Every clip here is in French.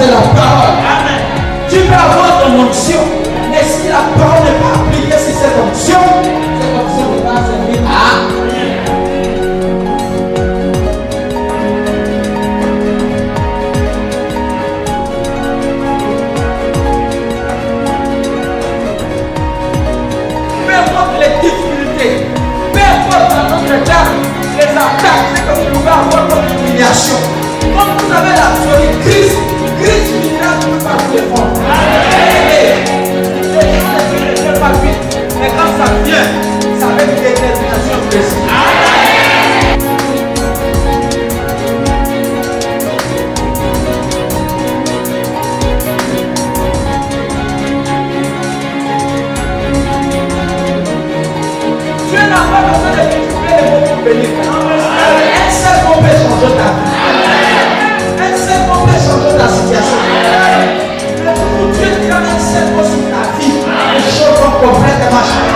de la parole. Amen. Tu peux avoir ton onction, mais si la parole n'est pas appliquée sur cette onction ne va servir à rien. Peu importe les difficultés, peu importe dans notre temps, les attaques, c'est comme nous pouvons avoir comme humiliation. Comme vous avez la folie, Christ viendra par tous les fonds. Mais quand ça vient, ça avec une détermination précise. Dieu n'a pas besoin de multiplier les mots pour bénir. Un seul mot peut changer ta vie. Un seul mot peut changer ta situation. Mais pour Dieu dira un seul mot sur ta vie, les choses vont complètement changer.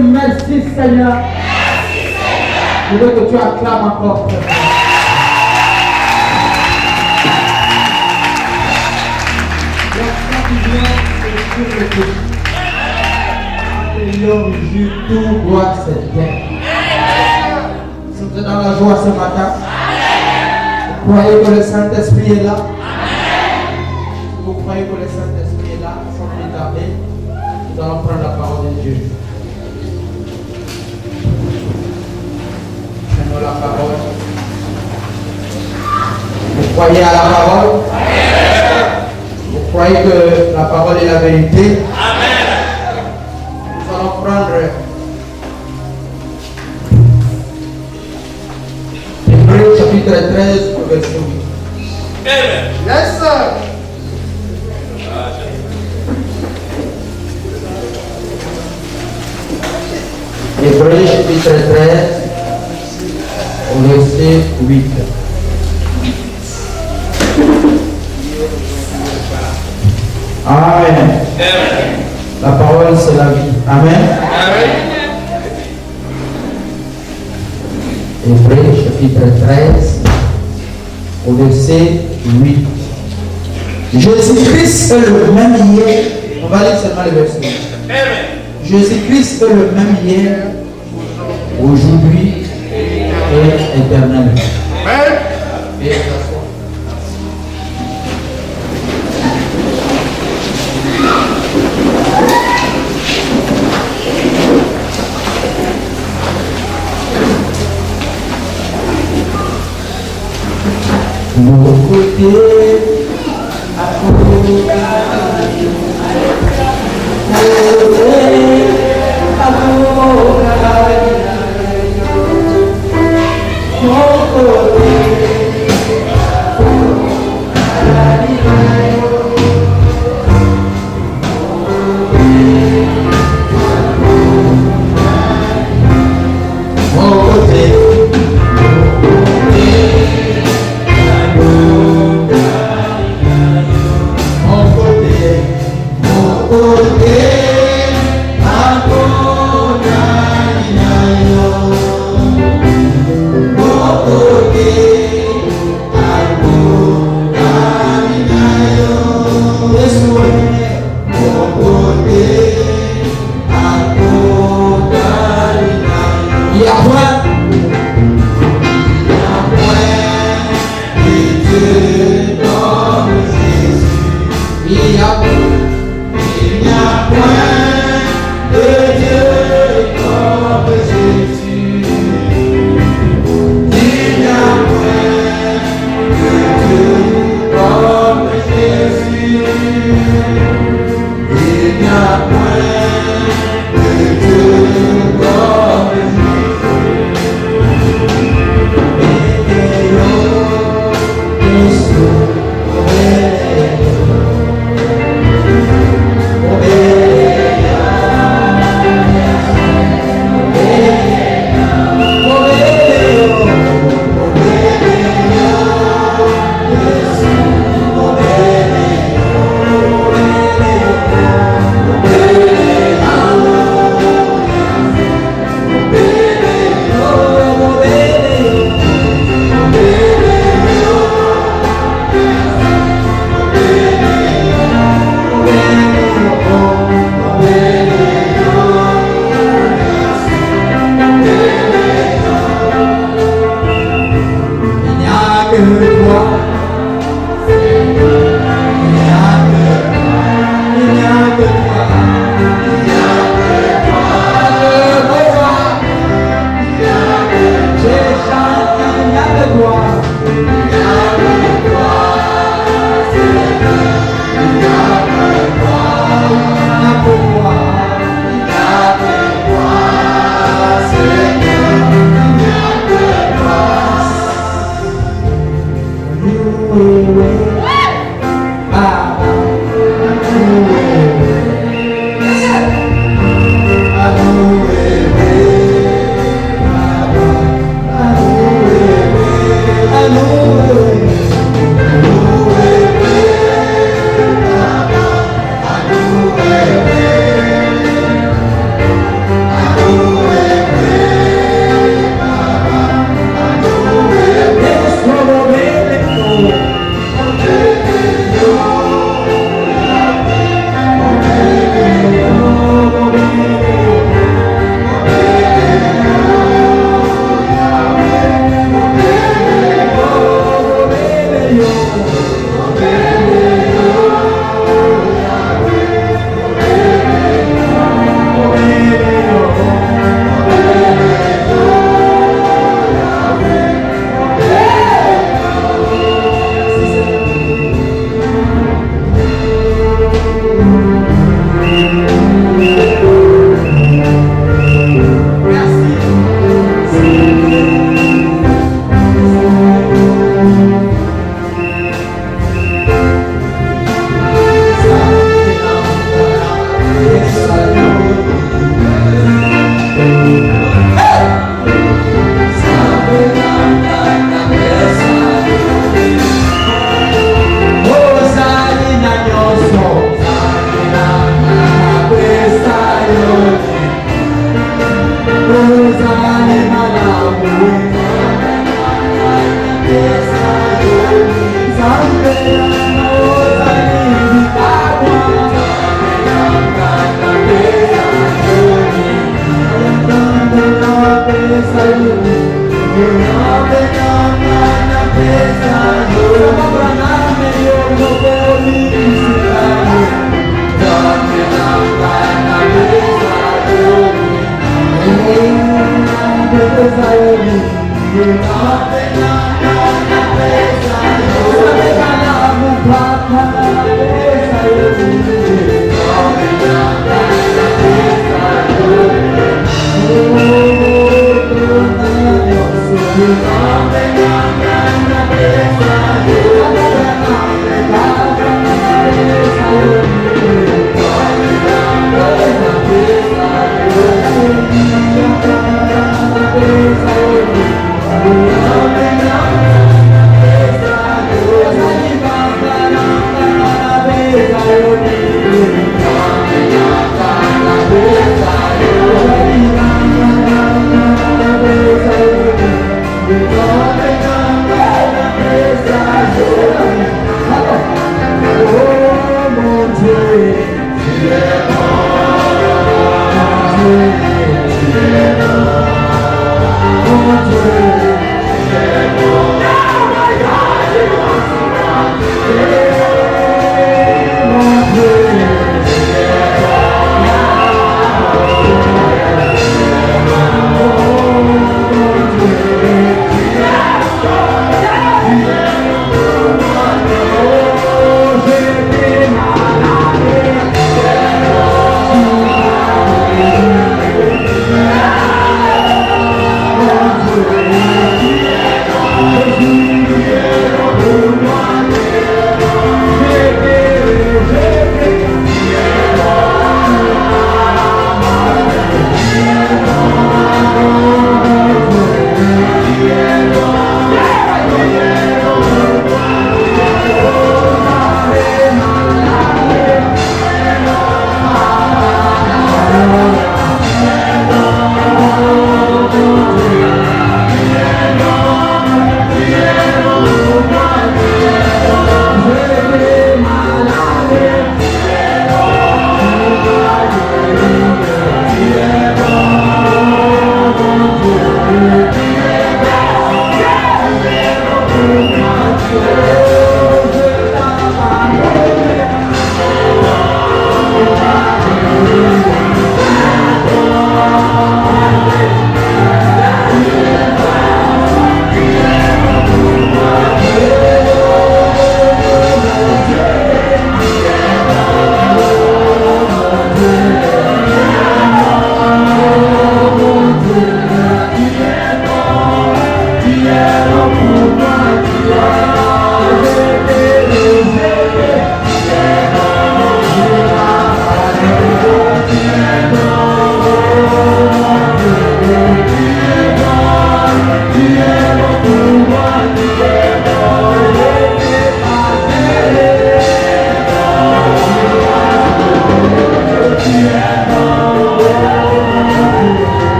Merci Seigneur. Je veux que tu acclames encore. Tout gloire c'est bien. Si vous êtes dans la joie ce matin, vous croyez que le Saint-Esprit est là. Vous croyez que le Saint-Esprit est là, sans plus tarder, nous allons prendre la parole de Dieu. Prenons la parole. Vous croyez à la parole? Vous croyez que la parole est la vérité? Amen. Nous allons prendre Hébreux chapitre 13, verset 8. Amen. Yes, sir. Hébreux chapitre 13, verset 8. Amen. La parole c'est la vie. Amen. Hébreux chapitre 13, verset 8. Jésus-Christ est le même hier. On va lire seulement le verset. Jésus-Christ est le même hier, aujourd'hui et éternellement. Et mon côté, à côté,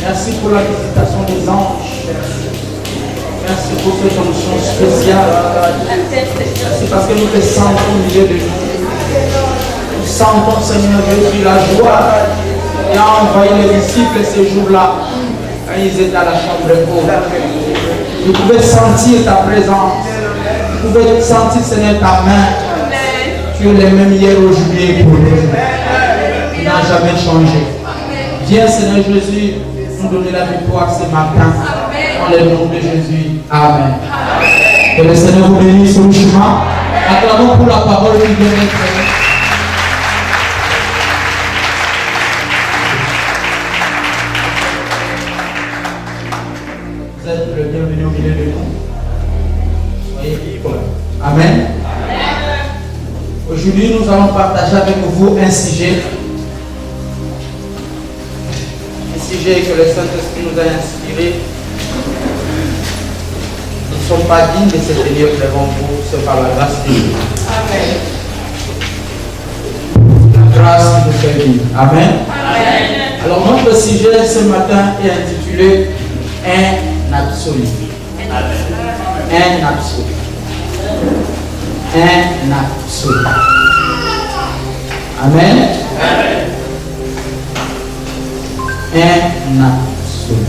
Merci pour la visitation des anges. Merci pour cette onction spéciale. Merci parce que nous te sentons au milieu de nous. Nous sentons, Seigneur Jésus, la joie et a envoyé les disciples ce jour-là quand ils étaient à la chambre haute. Vous pouvez sentir ta présence. Vous pouvez sentir, Seigneur, ta main. Tu es le même hier, aujourd'hui et pour nous. Il n'a jamais changé. Viens, Seigneur Jésus, nous donner la victoire ce matin. Dans le nom de Jésus. Amen. Que le Seigneur vous bénisse sur le chemin. Acclamons pour la parole qui vient d'être. Vous êtes le bienvenu au milieu de nous. Soyez libres. Amen. Aujourd'hui, nous allons partager avec vous un sujet. Un sujet que le Saint-Esprit nous a inspiré. Nous ne sommes pas dignes de se tenir devant vous, c'est par la grâce de Dieu. Amen. La grâce qui nous fait vivre. Amen. Amen. Alors, notre sujet ce matin est intitulé Un absolu. Amen. Un absolu. Un absolu. Amen. Amen. Un absolu.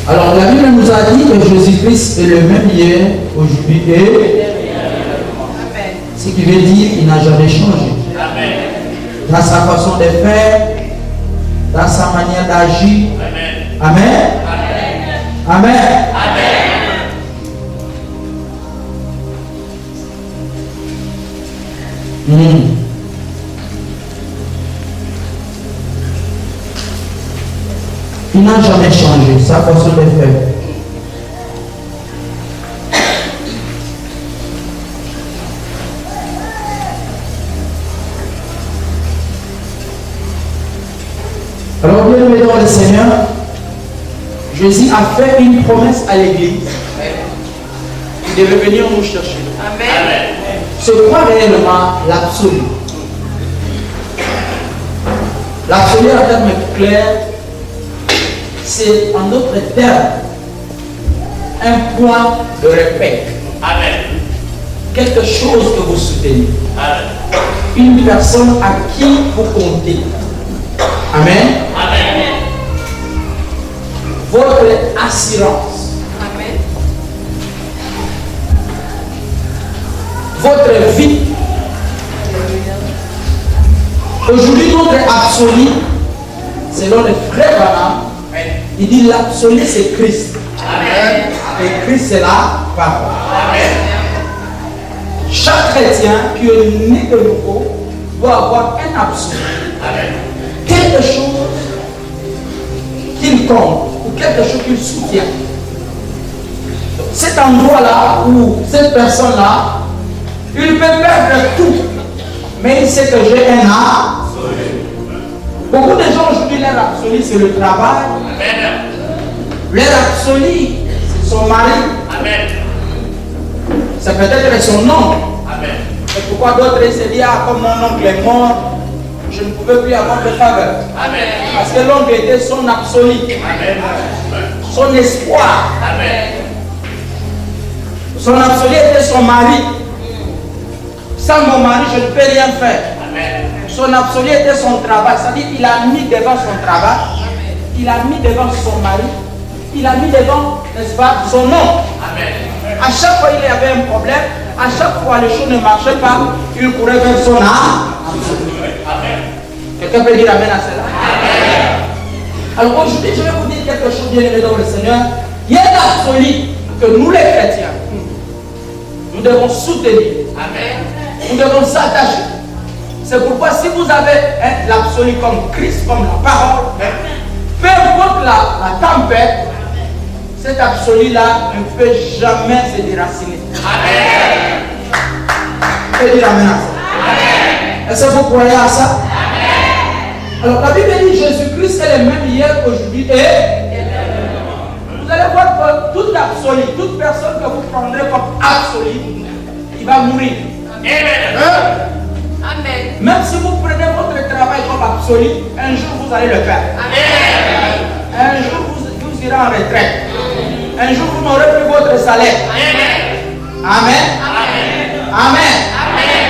Alors la Bible nous a dit que Jésus-Christ est le même hier, aujourd'hui et ce qui veut dire qu'il n'a jamais changé. Amen. Dans sa façon de faire, dans sa manière d'agir. Amen. Amen. Amen. Amen. Il n'a jamais changé sa façon de faire. Alors, bien aimé dans le Seigneur, Jésus a fait une promesse à l'Église. Il devait venir nous chercher. Amen. C'est quoi réellement l'absolu? L'absolu en termes clairs, c'est en d'autres termes un point de repère. Amen. Quelque chose que vous soutenez. Amen. Une personne à qui vous comptez. Amen. Amen. Votre assurance. Amen. Votre vie. Aujourd'hui, notre absolu, selon le frère Branham, il dit l'absolu c'est Christ. Amen. Et Christ c'est la parole. Amen. Chaque chrétien qui est né de nouveau doit avoir un absolu. Amen. Quelque chose qu'il compte ou quelque chose qu'il soutient. Donc, cet endroit-là ou cette personne-là, il peut perdre tout, mais il sait que j'ai un absolu. Beaucoup de gens aujourd'hui, leur absolu c'est le travail. Amen. Leur absolu c'est son mari. Amen. C'est peut-être son oncle. Amen. Et pourquoi d'autres se disent, ah, comme mon oncle est mort, je ne pouvais plus avoir de faveur. Amen. Parce que l'oncle était son absolu. Amen. Son espoir. Amen. Son absolu était son mari. Sans mon mari, je ne peux rien faire. Amen. Son absolu était son travail. C'est-à-dire qu'il a mis devant son travail. Amen. Il a mis devant son mari. Il a mis devant, n'est-ce pas, son nom. Amen. À chaque fois il y avait un problème, à chaque fois les choses ne marchaient pas, il courait vers son âme. Quelqu'un peut dire amen à cela? Amen. Alors aujourd'hui, je vais vous dire quelque chose bien aimé dans le Seigneur. Il y a l'absolu que nous les chrétiens, Nous devons soutenir. Amen. Nous devons s'attacher. C'est pourquoi si vous avez l'absolu comme Christ, comme la parole, peu importe la tempête, cet absolu-là ne peut jamais se déraciner. Amen. Et dire Amen à ça. Est-ce que vous croyez à ça? Amen. Alors la Bible dit Jésus-Christ est le même hier, aujourd'hui et vous allez voir que toute absolu, toute personne que vous prendrez comme absolu, il va mourir. Amen. Amen. Même si vous prenez votre travail comme absolu, un jour vous allez le faire. Amen. Un jour vous irez en retraite. Un jour vous n'aurez plus votre salaire. Amen. Amen. Amen. Amen. Amen.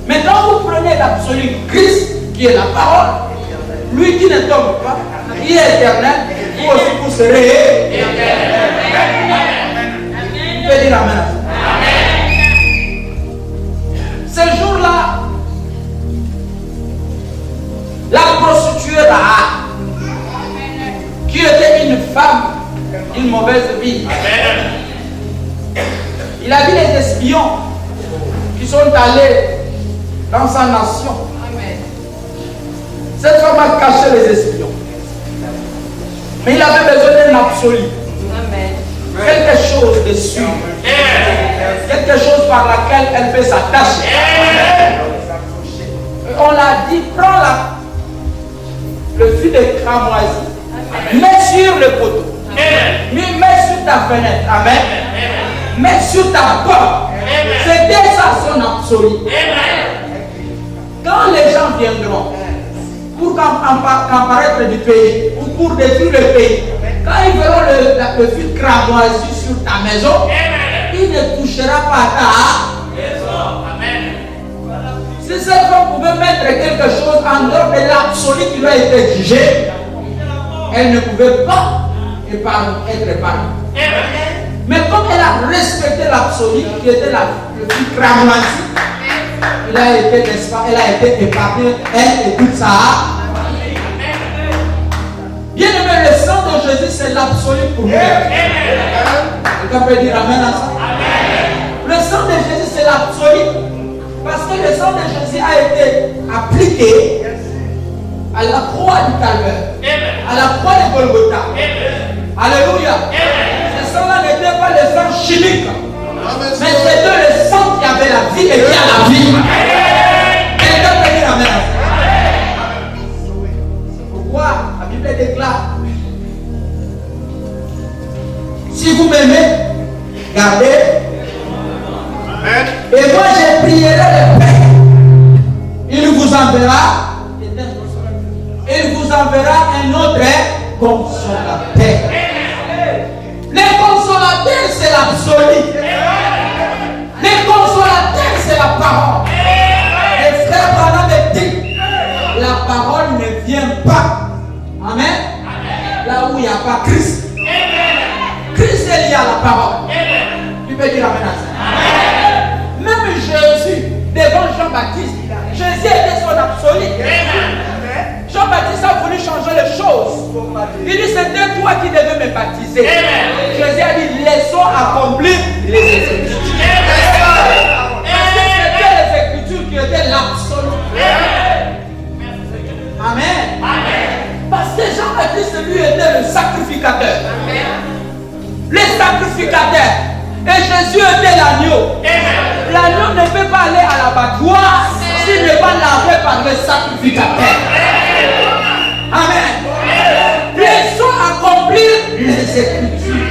Maintenant vous prenez l'absolu Christ qui est la parole, lui qui ne tombe pas, qui est éternel, vous aussi vous serez éternel. Vous pouvez dire Amen. Ce jour-là, la prostituée Rahab, qui était une femme d'une mauvaise vie, il a vu les espions qui sont allés dans sa nation. Cette femme a caché les espions. Mais il avait besoin d'un absolu. Quelque chose de sûr. Quelque chose par laquelle elle peut s'attacher. On l'a dit, prends le fil de cramoisi, mets sur le poteau, mets sur ta fenêtre, amen, mets sur ta porte. C'était ça son absolu. Quand les gens viendront pour apparaître du pays ou pour détruire le pays, quand ils verront le fil cramoisi sur ta maison, il ne touchera pas ta maison. Amen. Si cette femme pouvait mettre quelque chose en dehors de l'absolu qui lui a été jugé, elle ne pouvait pas être épargnée. Mais comme elle a respecté l'absolu qui était le fil cramoisi, elle a été épargnée, elle et toute sa âme. Bien aimé, le sang de Jésus, c'est l'absolu pour nous. Quelqu'un peut dire Amen à ça? Le sang de Jésus, c'est l'absolu. Parce que le sang de Jésus a été appliqué à la croix du Calvaire, à la croix de Golgotha. Alléluia. Ce sang-là n'était pas le sang chimique, mais c'était le sang qui avait la vie et qui a la vie. Quelqu'un peut dire Amen. C'est pourquoi la Bible déclare: si vous m'aimez, gardez. Et moi je prierai le Père. Il vous enverra. Il vous enverra un autre consolateur. Le consolateur, c'est l'absolu. Le consolateur, c'est la parole. Et frère Branham dit, la parole ne vient pas. Amen. Là où il n'y a pas Christ. Christ est lié à la parole. Tu peux dire Amen à ça. Même Jésus, devant Jean-Baptiste, Jésus était son absolu. Jean-Baptiste a voulu changer les choses. Il dit, c'était toi qui devais me baptiser. Jésus a dit, laissons accomplir les Écritures. Parce que c'était les Écritures qui étaient l'absolu. Amen. Parce que Jean-Baptiste, lui, était le sacrificateur. Le sacrificateur. Et Jésus était l'agneau. L'agneau ne peut pas aller à l'abattoir s'il n'est pas lavé par le sacrificateur. Amen. Laissons accomplir les Écritures.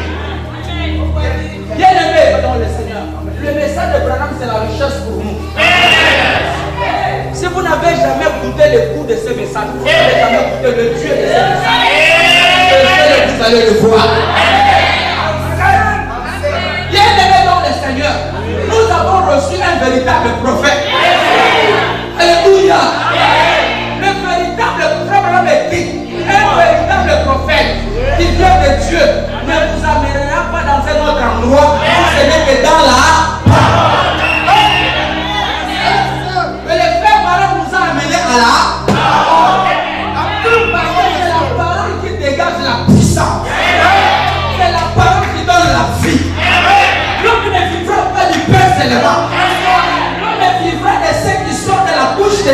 Bien aimé dans le Seigneur, le message de Branham, c'est la richesse pour nous. Si vous n'avez jamais goûté le goût de ce message, vous n'avez jamais goûté le Dieu de ce message, vous allez le voir. Bien aimé dans le Seigneur, nous avons reçu un véritable prophète. Alléluia. Le véritable prophète, un véritable prophète qui vient de Dieu ne vous amènera pas dans un autre endroit, ce n'est que dans la parole. Mais le frère Maran nous a amenés à la parole. Parce que c'est la parole qui dégage la puissance.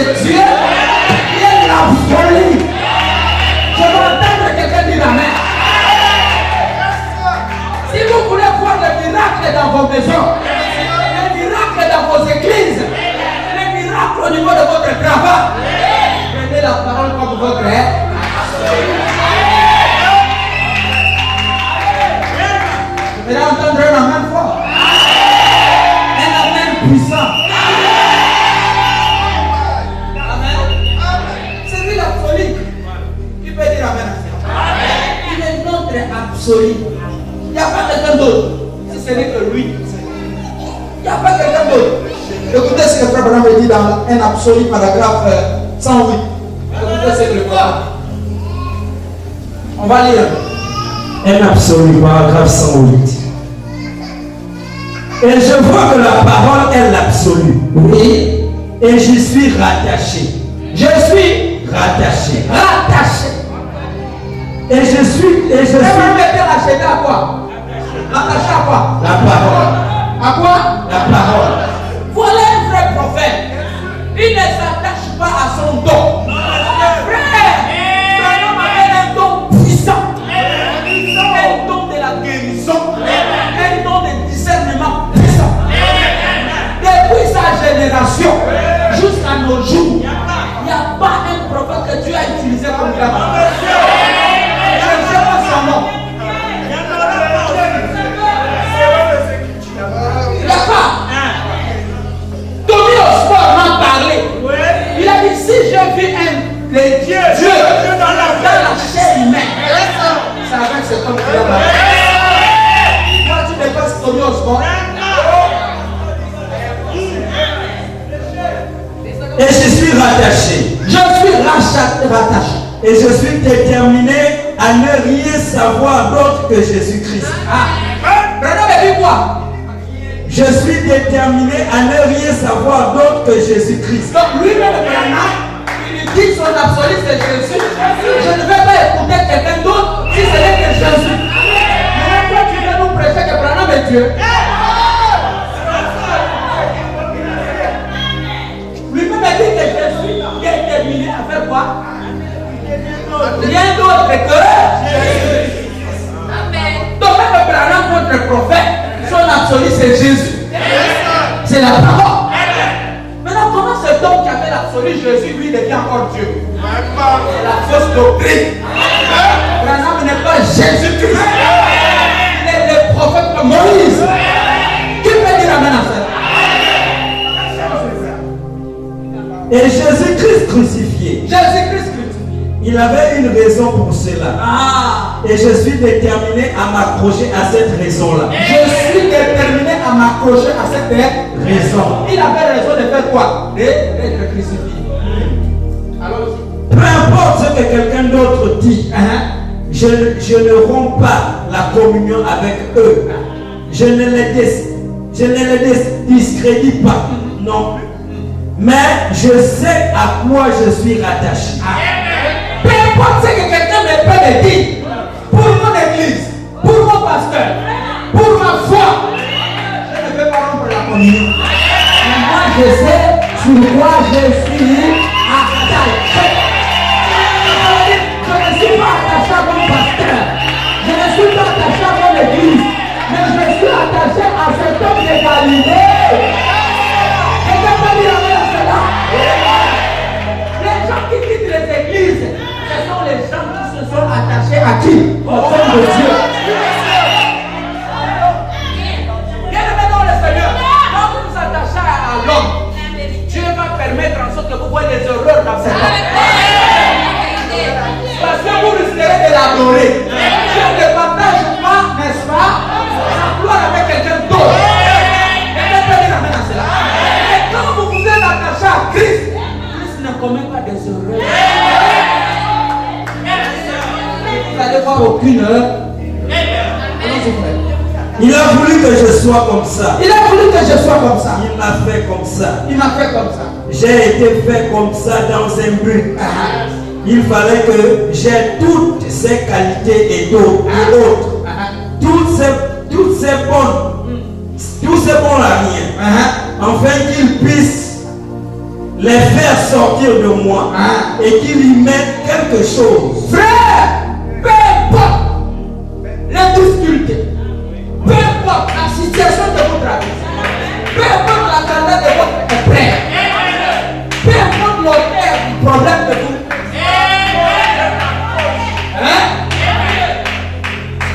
c'est Dieu qui est l'absolu. Je vais entendre quelqu'un dire Amen. Si vous voulez voir le miracle dans vos maisons, le miracle dans vos églises, le miracle au niveau de votre travail, prenez la parole comme votre je vais entendre un amen fort. Un amen puissant. Amen. C'est lui l'absolu. Tu peux dire amen à ça. Il est notre absolu. Il n'y a pas quelqu'un d'autre. Si ce n'est que lui. Il n'y a pas quelqu'un d'autre. Écoutez ce que Frère Branham dit dans un absolu paragraphe 108. Écoutez ce que le Coran. On va lire. Un absolu, paragraphe 108. Et je vois que la parole est l'absolu. Oui. Et je suis rattaché. Je suis Rattaché. rattaché. Et je suis. Rattaché à quoi? Rattaché à quoi? La parole. À quoi? La parole. Voilà un vrai prophète. Il ne s'attache pas à son don. Frère, Branham avait un don puissant. Un don de la guérison. Un don de discernement puissant. Depuis sa génération jusqu'à nos jours, il n'y a pas un prophète que Dieu a utilisé comme Branham. Je ne sais pas son nom. Il n'y a pas. Tony Osborne m'a parlé. Il a dit si j'ai vu les dieux dans la chair humaine, c'est avec cet homme qui a parlé. Toi, tu dépasses Tony Osborne. Et je suis rattaché. Je suis rattaché. Et je suis déterminé à ne rien savoir d'autre que Jésus-Christ. Branham a dit quoi? Je suis déterminé à ne rien savoir d'autre que Jésus-Christ. Donc lui-même, Branham, il dit son absolu c'est Jésus. Je ne vais pas écouter quelqu'un d'autre si ce n'est que Jésus. Mais toi, tu viens nous prêcher que Branham est Dieu. Lui-même a dit que Jésus est déterminé à faire quoi? Rien d'autre que Jésus. Donc même Branham, notre prophète, son absolu c'est Jésus. C'est la parole. Maintenant, comment cet homme qui avait l'absolu Jésus, lui, devient encore Dieu? C'est la fausse doctrine. Branham n'est pas Jésus-Christ. Il est le prophète comme Moïse. Qui peut dire amen à ça? Et Jésus-Christ crucifié. Jésus-Christ crucifié. Il avait une raison pour cela. Et je suis déterminé à m'accrocher à cette raison-là. Je suis déterminé à m'accrocher à cette raison. Il avait raison de faire quoi? D'être crucifié. Alors, peu importe ce que quelqu'un d'autre dit, je ne romps pas la communion avec eux. Je ne les discrédite pas. Non. Mais je sais à quoi je suis rattaché. Peu importe ce que quelqu'un me peut me dire, pour mon église, pour mon pasteur, pour ma foi, je ne vais pas rompre la communion. Mais moi je sais sur quoi je suis attaché. Je ne suis pas attaché à mon pasteur, je ne suis pas attaché à mon église, mais je suis attaché à cet homme de Galilée. Quelqu'un peut dire amen à cela? Les gens qui quittent les églises, ce sont les gens qui se sont attachés à qui? Au nom de Dieu. Bien-aimés dans le Seigneur, quand vous vous attachez à l'homme, Dieu va permettre en sorte que vous voyez des erreurs dans cet homme. Parce que vous risquerez de l'adorer. Dieu ne partage pas, n'est-ce pas, sa gloire avec quelqu'un d'autre. Quelqu'un peut dire amen à cela. Et quand vous vous êtes attaché à Christ, Christ ne commet pas des erreurs. Vous n'allez voir aucune heure. Il a voulu que je sois comme ça. Il a voulu que je sois comme ça. Il m'a fait comme ça. Il m'a fait comme ça. J'ai été fait comme ça dans un but. Il fallait que j'ai toutes ces qualités et d'autres. Toutes ces bonnes. Tous ces bons à rien. Afin qu'ils puissent les faire sortir de moi et qu'il y mette quelque chose. Frère, peu importe les difficultés, peu importe la situation de votre vie, peu importe la grandeur de votre épreuve, peu importe l'auteur du problème de vous.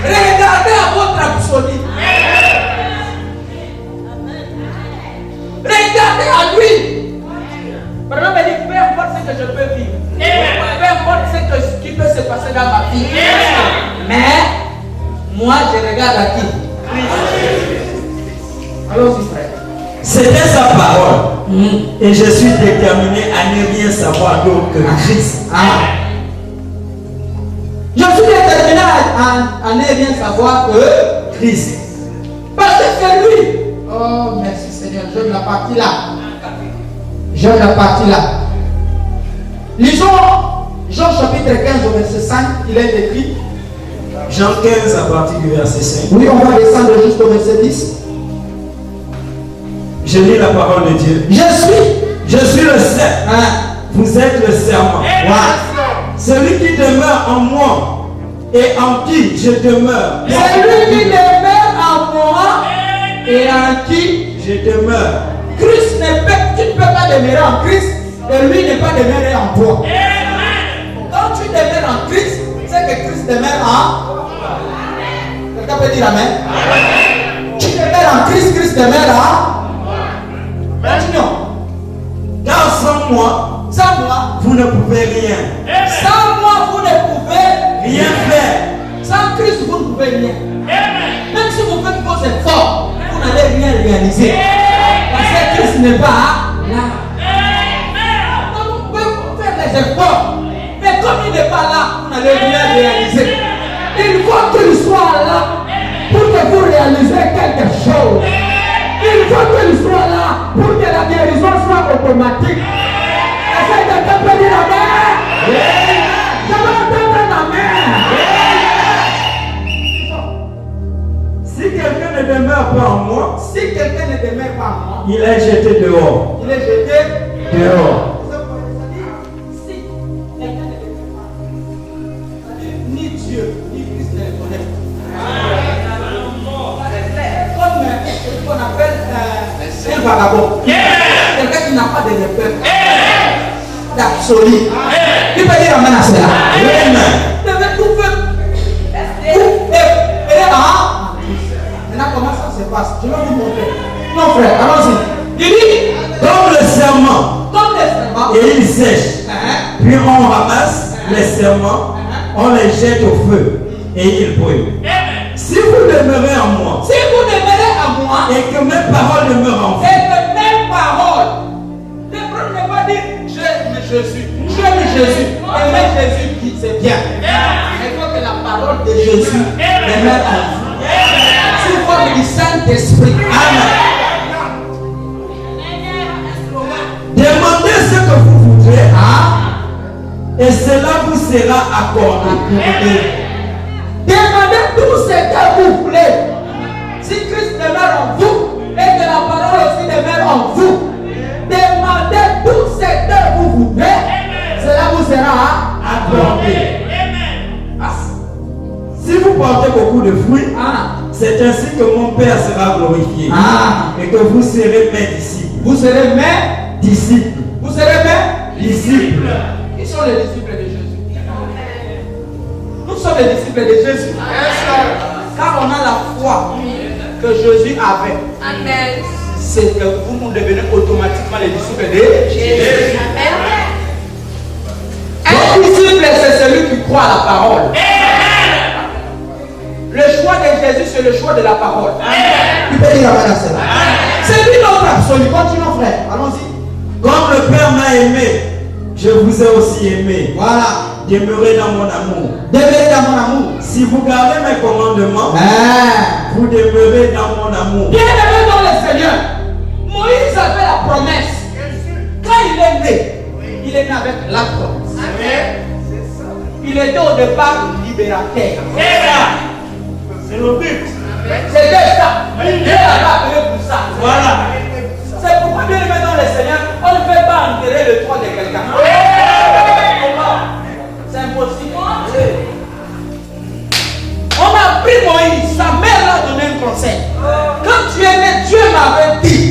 Regardez à votre absolu. Regardez à lui. Pardon, me dit, peu importe ce que je peux vivre, peu importe ce qui peut se passer dans ma vie, mais moi je regarde à qui? Allons-y, frère. C'était sa parole. Et je suis déterminé à ne rien savoir d'autre que Christ. Je suis déterminé à ne rien savoir que Christ. parce que c'est lui. Oh, merci Seigneur. J'aime la partie là. J'aime la partie là. Lisons Jean chapitre 15 au verset 5. Il est écrit. Jean 15 à partir du verset 5. Oui, on va descendre juste au verset 10. Je lis la parole de Dieu. Je suis le serment. Vous êtes le serment. Celui qui demeure en moi et en qui je demeure. Celui qui demeure en moi et en qui je demeure. Christ tu ne peux pas demeurer en Christ et lui n'est pas demeuré en toi. Quand tu demeures en Christ, c'est que Christ demeure en. Quelqu'un peut dire amen? Tu demeures en Christ, Christ demeure en. Continuons. Car sans moi, vous ne pouvez rien. Sans moi, vous ne pouvez rien faire. Sans Christ, vous ne pouvez rien. Même si vous faites vos efforts, vous n'allez rien réaliser. Parce que Christ n'est pas là. Vous pouvez faire les efforts, mais comme il n'est pas là, vous n'allez rien réaliser. Il faut qu'il soit là pour que vous réalisez quelque chose. Il faut qu'il soit là pour que la guérison soit automatique. Essaye de te dire amen. Je veux entendre un amen. Si quelqu'un ne demeure pas en moi, si quelqu'un ne demeure pas en moi, il est jeté dehors. Il est jeté dehors. Si quelqu'un ne demeure pas, ni Dieu, ni Christ ne le connaissent. Comme ce qu'on appelle un vagabond. Quelqu'un qui n'a pas de repère. D'absolu. Qui peut dire amen à cela? Amen. Tout fait. Maintenant, comment ça se passe? Je vais vous montrer. Non, frère, allons-y. Il dit comme le serment. Comme le serment. Et il sèche. Puis on ramasse les serments, on les jette au feu et ils brûlent. Si vous demeurez en moi, si vous demeurez en moi, et que mes paroles demeurent en vous, et que mes paroles, le problème n'est pas dire j'aime Jésus, j'aime Jésus, aimer Jésus qui c'est bien. Il faut que la parole de Jésus demeure en vous. Sous forme du Saint-Esprit. Amen. Demandez ce que vous voudrez, et cela vous sera accordé. Demandez tout ce que vous voulez. Si Christ demeure en vous et que la parole aussi demeure en vous, demandez tout ce que vous voulez, cela vous sera accordé. Si vous portez beaucoup de fruits, c'est ainsi que mon Père sera glorifié. Et que vous serez mes disciples. Vous serez mes disciples. Vous serez mes disciples. Qui sont les disciples de Jésus? Nous sommes les disciples de Jésus. Car on a la foi que Jésus avait. Amen. C'est que vous devenez automatiquement les disciples de Jésus. Un disciple, c'est celui qui croit à la parole. Le choix de Jésus, c'est le choix de la parole. Tu peux dire amen à cela. C'est lui notre absolu. Continuons, frère. Allons-y. Comme le Père m'a aimé, je vous ai aussi aimé. Voilà. Demeurez dans mon amour. Demeurez dans mon amour. Si vous gardez mes commandements, vous demeurez dans mon amour. Bien aimé dans le Seigneur. Moïse avait la promesse. Quand il est né avec la promesse. Il était au départ libérateur. C'est le but. C'était ça. Dieu l'avait appelé pour ça. Voilà. C'est pourquoi bien aimé dans le Seigneur, on ne peut pas enterrer le toit de quelqu'un. C'est impossible. On a pris Moïse, sa mère l'a donné un conseil. Quand tu es né, Dieu m'avait dit.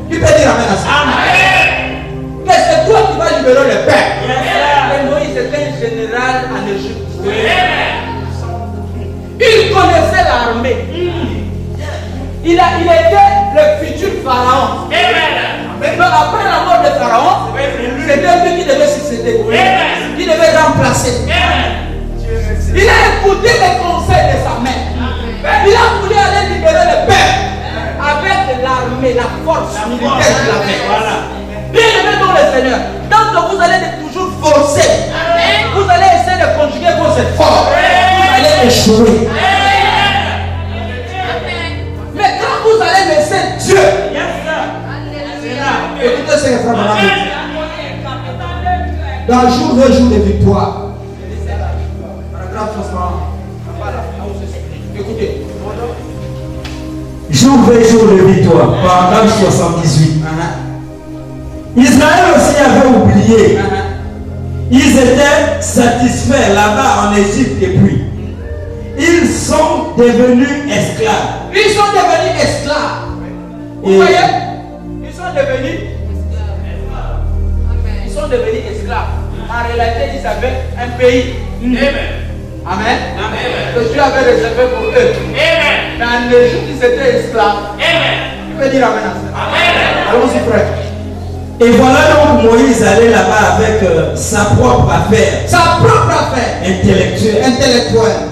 Tu peux dire amen à ça. Que c'est toi qui vas libérer le père. Et Moïse était un général en Égypte. Il connaissait l'armée. Il était le futur pharaon. Maintenant, après la mort de Pharaon, c'était lui qui devait succéder, qui devait remplacer. Il a écouté les conseils de sa mère. Il a voulu aller libérer le père avec l'armée, la force militaire qu'il avait. Bien aimé dans le Seigneur, tant que vous allez toujours forcer, vous allez essayer de conjuguer vos efforts, vous allez échouer. Mais quand vous allez laisser Dieu, écoutez ce que frère Madame dit. Dans jour de jour de victoire. Paragraphe 60. Écoutez. Jour de jour de victoire. Paragraphe 78. Israël aussi avait oublié. Ils étaient satisfaits là-bas en Égypte depuis. Ils sont devenus esclaves. Ils sont devenus esclaves. Vous voyez? Ils sont devenus esclaves. Ils sont devenus esclaves. En réalité, ils avaient un pays. Amen. Que Dieu avait réservé pour eux. Mais en Égypte, ils étaient esclaves. Tu peux dire amen à ça. Allons-y, frère. Et voilà donc Moïse allait là-bas avec sa propre affaire. Sa propre affaire. Intellectuelle.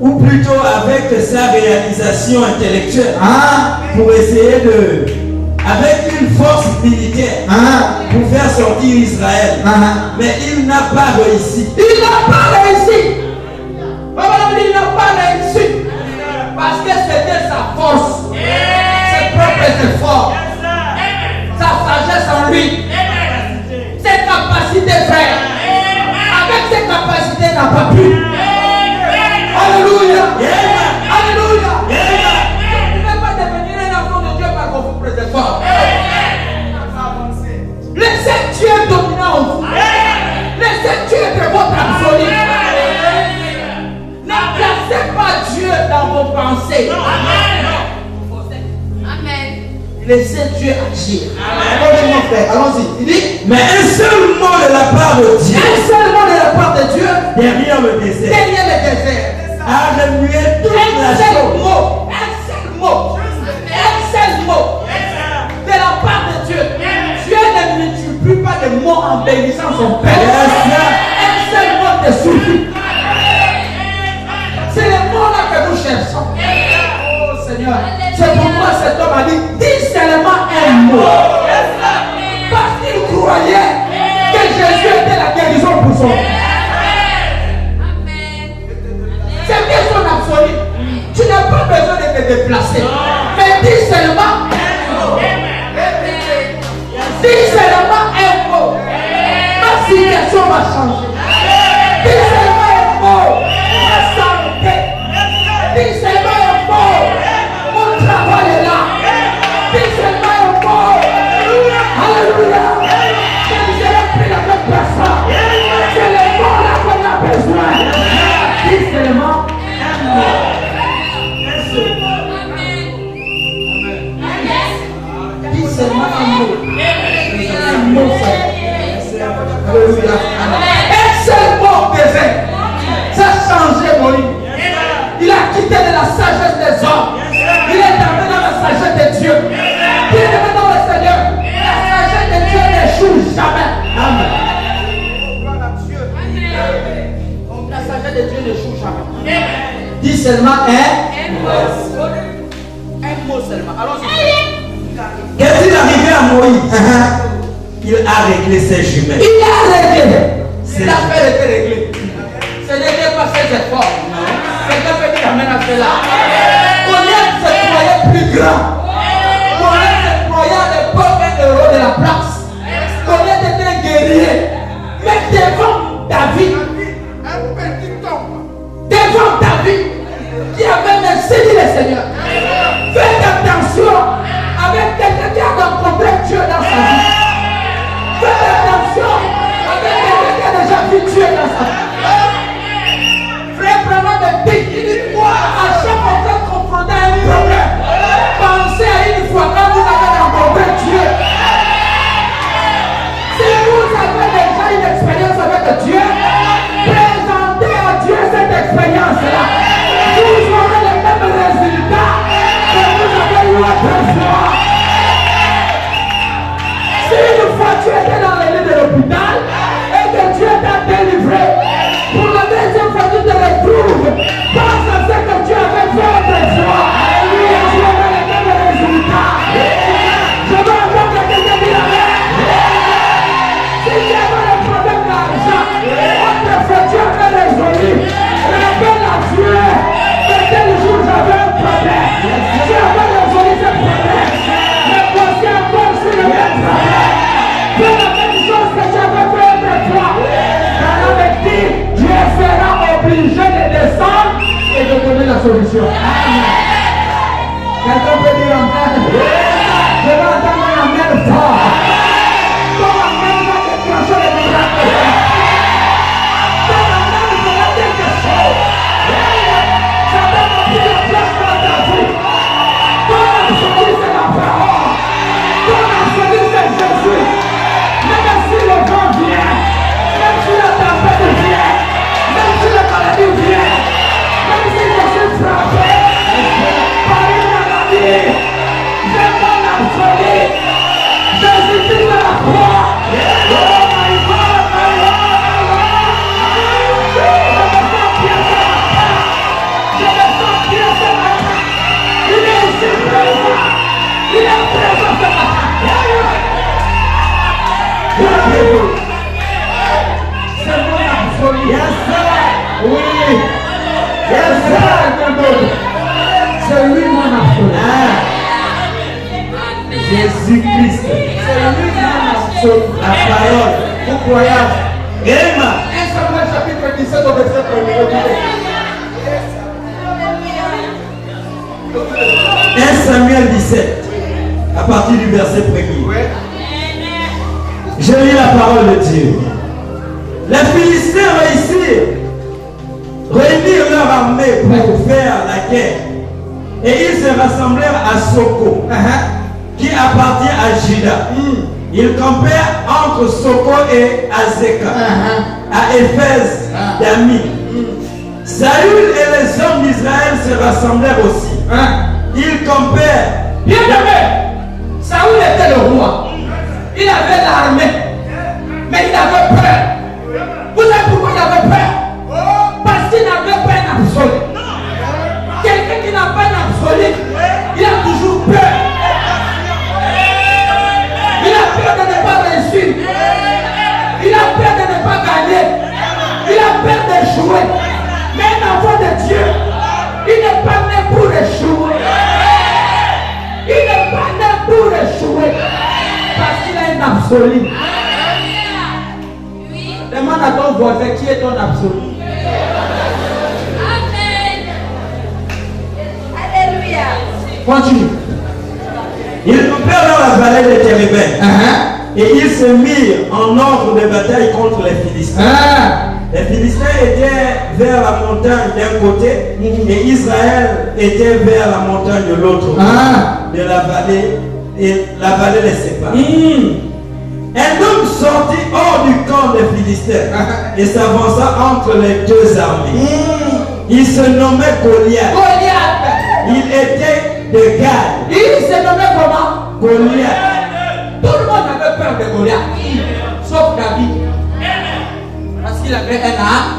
Ou plutôt avec sa réalisation intellectuelle. Pour essayer de, avec une force militaire, pour faire sortir Israël. Mais il n'a pas réussi. Il n'a pas réussi. Il n'a pas réussi. Parce que c'était sa force. Ses propres efforts. Sa sagesse en lui. Ses capacités, frère. Avec ses capacités, il n'a pas pu. Alléluia. Alléluia. Vous ne pouvez pas devenir un enfant de Dieu par vos propres efforts. Laissez Dieu dominant en vous. Laissez Dieu être votre absolu. Ne placez pas Dieu dans vos pensées. Laissez Dieu agir. Allons-y, mon frère, allons-y. Il dit, mais un seul mot de la part de Dieu. Un seul mot de la part de Dieu. Derrière le désert. Derrière le désert. A remué toute la chose. Un seul mot. Un seul mot. De la part de Dieu. Dieu ne multiplie pas de mots en bénissant son Père. Un seul mot te suffit. C'est le mot là que nous cherchons. Oh Seigneur. C'est pourquoi cet homme a dit, dis seulement un mot. Parce qu'il croyait que Jésus était la guérison pour son. C'est bien son absolu. Tu n'as pas besoin de te déplacer. Mais dis seulement un mot. Dis seulement un mot. Ma situation va changer. Dis seulement un mot. Ma santé. Dis seulement un mot. Mon travail est là. Dis seulement un mot. Alléluia. Que nous ayons pris la même personne. C'est le mot là qu'on a besoin. Dis seulement un mot. Dis seulement un mot. Un mot seul. Alléluia. Un seul mot baiser. Ça a changé Moïse. Il a quitté de la sagesse des hommes. Il est entré dans la sagesse de Dieu. Il est entré dans le Seigneur. La sagesse de Dieu n'échoue jamais. Amen. La sagesse de Dieu n'échoue jamais. Dis seulement un mot. Un mot seulement. Allons-y. Qu'est-il arrivé à Moïse? Il a réglé ses jumelles. Il a réglé. L'affaire était réglée. Ce n'était pas ses efforts. Quelqu'un peut dire amen à cela. Goliath se croyait plus grand. Goliath se croyait à l'époque un héros de la place. Goliath était un guerrier. Mais devant David, devant David, qui avait même saisi le Seigneur. Faites attention avec quelqu'un qui a rencontré Dieu dans sa vie. solution. Quelqu'un peut dire amen. Je vais entendre un amen fort. Ton amen va déclencher les miracles. Ton amen fera quelque chose. Ça donne plus de place dans ta vie. Ton absolu, c'est la parole. Ton absolu, c'est Jésus. Même si le vent vient, même si la tempête vient, même si la maladie vient, même si je suis frappé par une maladie, j'ai mon absolu. Jésus-Christ à la croix. Oh my God, my Lord, my Lord. Je me sens bien ce matin. Je me sens bien ce matin. Il est ici présent. Il est présent ce matin. C'est mon absolu. Yes, sir. Oui. Yes, sir. C'est lui mon absolu. Jésus-Christ. C'est lui mon absolu. La parole. Vous croyez? Amen. 1 Samuel chapitre 17 au verset 1. 1 Samuel 17, à partir du verset 1er. Ouais. Je lis la parole de Dieu. Les Philistins réunirent leur armée pour faire la guerre. Et ils se rassemblèrent à Soko, qui appartient à Juda. Ils campèrent entre Soko et Azeka, à Éphèse d'Ami. Saül et les hommes d'Israël se rassemblèrent aussi. Ils campèrent. Bien aimé, Saül était le roi. Il avait l'armée, mais il avait peur. Vous savez pourquoi il avait peur? Parce qu'il n'avait pas un absolu. Quelqu'un qui n'a pas un absolu, il a toujours peur. Il a peur de ne pas réussir. Il a peur de ne pas gagner. Il a peur d'échouer. Mais un enfant de Dieu, il n'est pas né pour échouer. Il n'est pas né pour échouer. Parce qu'il a un absolu. Demande à ton voisin qui est ton absolu. Alléluia. Continue. Ils campèrent dans la vallée de Térébin. Et ils se mirent en ordre de bataille contre les Philistins. Les Philistins étaient vers la montagne d'un côté et Israël était vers la montagne de l'autre de la vallée, et la vallée les sépare. Un homme sortit hors du camp des Philistins et s'avança entre les deux armées. Il se nommait Goliath. Goliath. Il était de Gad. Il se nommait comment? Goliath. Tout le monde avait peur de Goliath, sauf David. Parce qu'il avait un âme.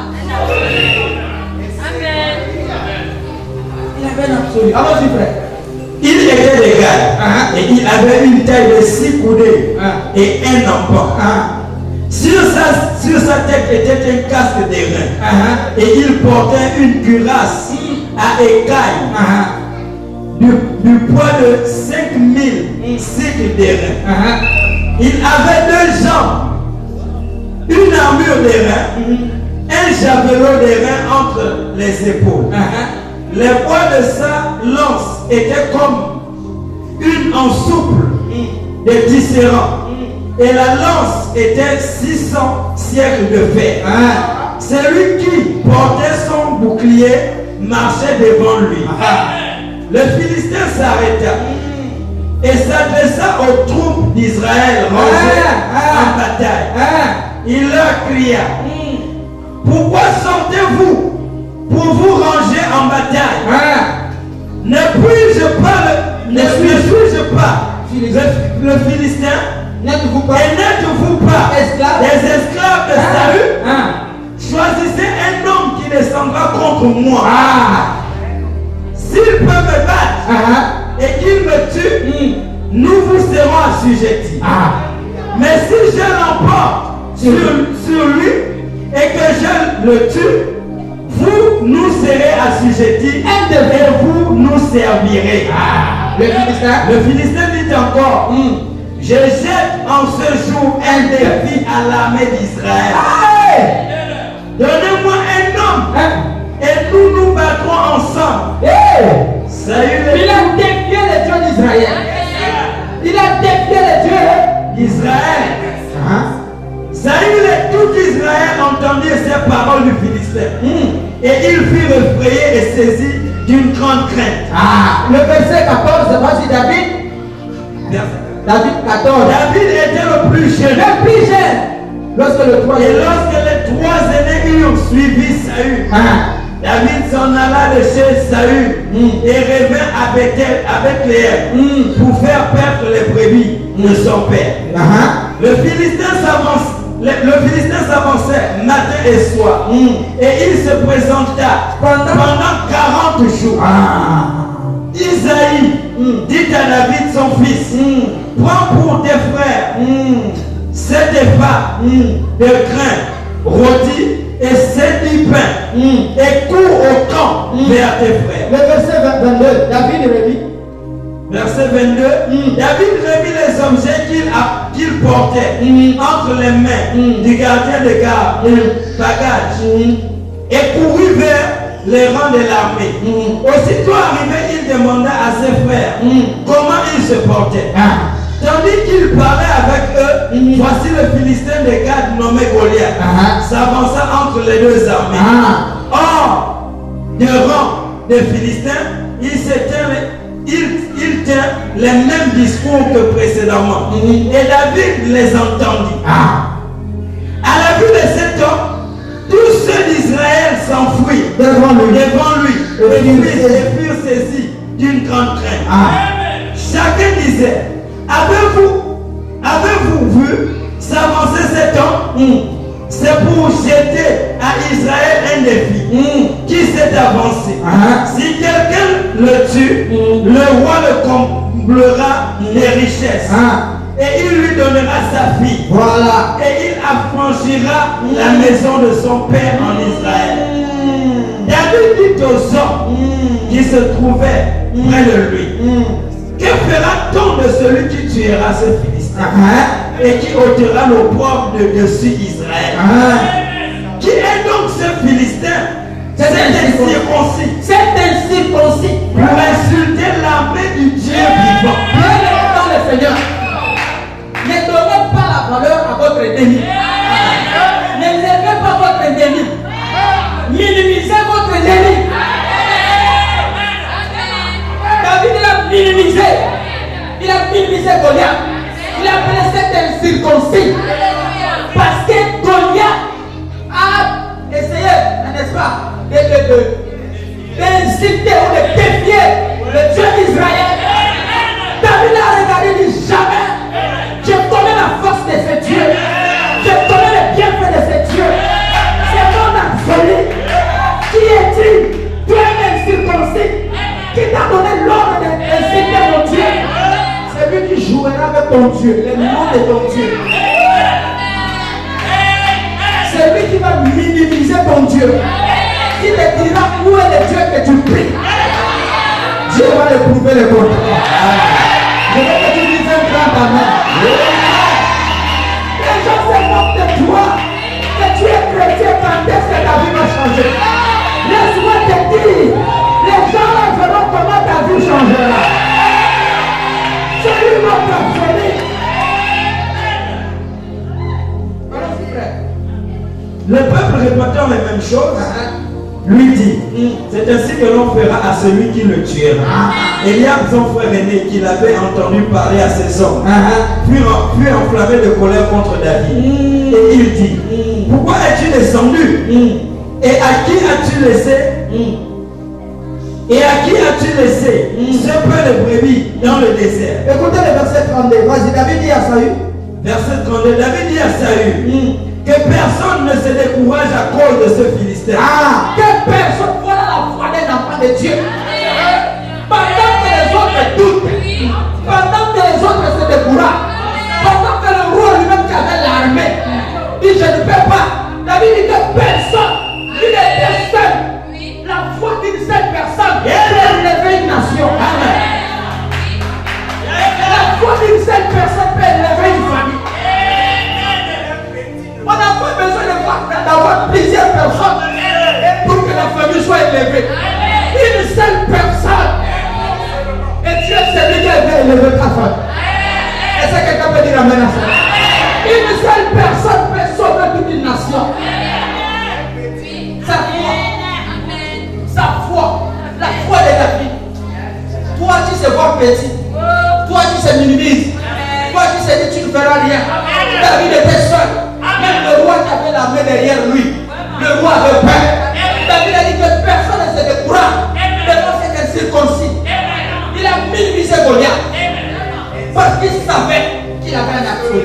Il avait un absolu. Allons-y, frère. Il était de Gad et il avait une taille de 6 coudées et un empan. Sur sa tête était un casque d'airain et il portait une cuirasse à écailles du poids de 5000 cycles d'airain. Il avait 2 jambes, une armure d'airain, un javelot d'airain entre les épaules. Les poids de sa lance étaient comme une en souple de tisserand. Et la lance était 600 siècles de fer. Celui qui portait son bouclier marchait devant lui. Le Philistin s'arrêta et s'adressa aux troupes d'Israël rangées en bataille. Il leur cria: pourquoi sortez-vous pour vous ranger en bataille? Ne puis-je pas le Philistin? N'êtes-vous pas? Et n'êtes-vous pas des esclaves de Saül? Choisissez un homme qui descendra contre moi. S'il peut me battre et qu'il me tue, nous vous serons assujettis. Mais si je l'emporte sur lui et que je le tue, vous nous serez assujettis et vous nous servirez. Le Philistin dit encore: je jette en ce jour un défi à l'armée d'Israël. Donnez-moi un homme et nous nous battrons ensemble. Hey! Saül Il a défié les dieux d'Israël. Il a défié les dieux d'Israël. Saül et tout Israël entendirent ces paroles du Philistin. Et il fut effrayé et saisi d'une grande crainte. Le verset 14, voici David. David 14. David était le plus jeune. Le plus jeune. Lorsque le trois Et lorsque les trois aînés eurent suivi Saül, David s'en alla de chez Saül et revint à Bethel avec Léa pour faire perdre les brebis de son père. Le Philistin s'avançait matin et soir et il se présenta pendant 40 jours. Isaïe dit à David son fils, prends pour tes frères 7 épars de grains rôtis et 7 pains et cours au camp vers tes frères. Le verset 22, David remit. Verset 22, David remit les objets qu'il portait entre les mains du gardien de garde, bagage, et courut vers les rangs de l'armée. Aussitôt arrivé, il demanda à ses frères comment ils se portaient. Tandis qu'il parlait avec eux, voici le Philistin de Gad nommé Goliath s'avança entre les deux armées. Or, de rang des Philistins, il tient les mêmes discours que précédemment. Et David les entendit. À la vue de cet homme, tous ceux d'Israël s'enfuirent devant lui et furent saisis d'une grande crainte. Chacun disait, avez-vous vu s'avancer cet homme? C'est pour jeter à Israël un défi qui s'est avancé. Si quelqu'un le tue, le roi le comblera des richesses. Et il lui donnera sa fille. Voilà. Et il affranchira la maison de son père en Israël. David dit aux hommes qui se trouvaient près de lui, que fera-t-on de celui qui tuera ce Philistin et qui ôtera l'opprobre de dessus Israël? Qui est donc ce Philistin? C'est incirconcis. C'est incirconcis. Pour insulter l'armée du Dieu vivant. Bien dans le Seigneur. Ne donnez pas la valeur à votre ennemi. Ne levez pas votre ennemi. Minimisez votre ennemi. David l'a minimisé. Il a minimisé Goliath. Il a appelé cet incirconcis. Parce que Goliath a essayé, n'est-ce pas, d'insulter ou de défier le Dieu d'Israël. David a regardé et dit jamais. Je connais la force de ce Dieu. Je connais les bienfaits de ce Dieu. C'est mon absolu. Qui est-il? Toi, incirconcis, qui t'a donné l'ordre d'insulter mon Dieu. C'est lui qui jouera avec ton Dieu, le nom de ton Dieu. C'est lui qui va minimiser ton Dieu. Qui te dira où est le Dieu que tu pries. Dieu va le prouver le contraire. Je veux que tu dises un grand amen. Les gens se moquent de toi. Que tu es chrétien, quand est-ce que ta vie va changer? Laisse-moi te dire, les gens là verront comment ta vie changera. C'est lui votre absolu. Allons-y, frère. Le peuple répétant les mêmes choses lui dit, c'est ainsi que l'on fera à celui qui le tuera. Eliab, son frère aîné, qui l'avait entendu parler à ses hommes, fut enflammé de colère contre David. Et il dit, pourquoi es-tu descendu? Et à qui as-tu laissé ce peu de brebis dans le désert? Écoutez le verset 32. Vas-y, David dit à Saül. Verset 32, David dit à Saül, que personne ne se décourage à cause de ce Philistin. Que personne, voilà la foi d'un enfant de Dieu. Pendant que les autres doutent, pendant que les autres se découragent, pendant que le roi lui-même qui avait l'armée dit je ne peux pas. David dit que personne, il était seul. La foi d'une seule personne peut élever une nation. Amen. La foi d'une seule personne peut élever une famille. On n'a pas besoin d'avoir plusieurs personnes pour que la famille soit élevée. vois petit. Toi tu se minimises. Toi tu sais que tu ne feras rien. David était seul. Même le roi qui avait l'armée derrière lui. Le roi avait peur. David a dit que personne ne se décourage. Devant cette circoncis. Il a minimisé Goliath. Parce qu'il savait qu'il avait un absolu.